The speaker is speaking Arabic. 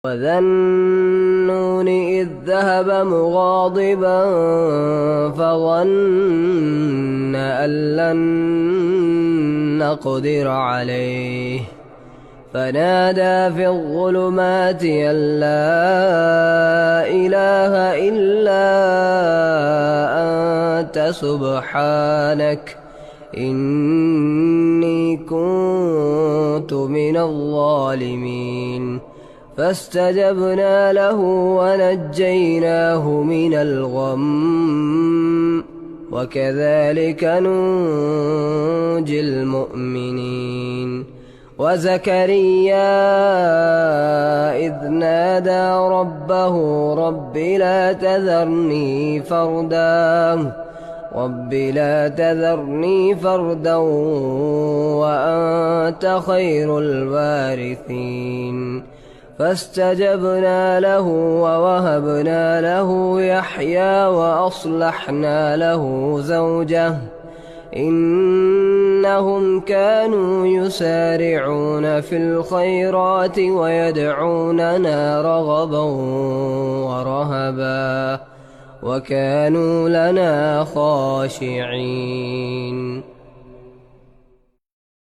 وذا النون إذ ذهب مغاضبا فظن أن لن نقدر عليه فنادى في الظلمات أن لا إله إلا أنت سبحانك إني كنت من الظالمين. فاستجبنا له ونجيناه من الغم وكذلك ننجي المؤمنين. وزكريا إذ نادى ربه رب لا تذرني فردا وأنت خير الوارثين. فاستجبنا له ووهبنا له يحيى وأصلحنا له زوجه إنهم كانوا يسارعون في الخيرات ويدعوننا رغبا ورهبا وكانوا لنا خاشعين.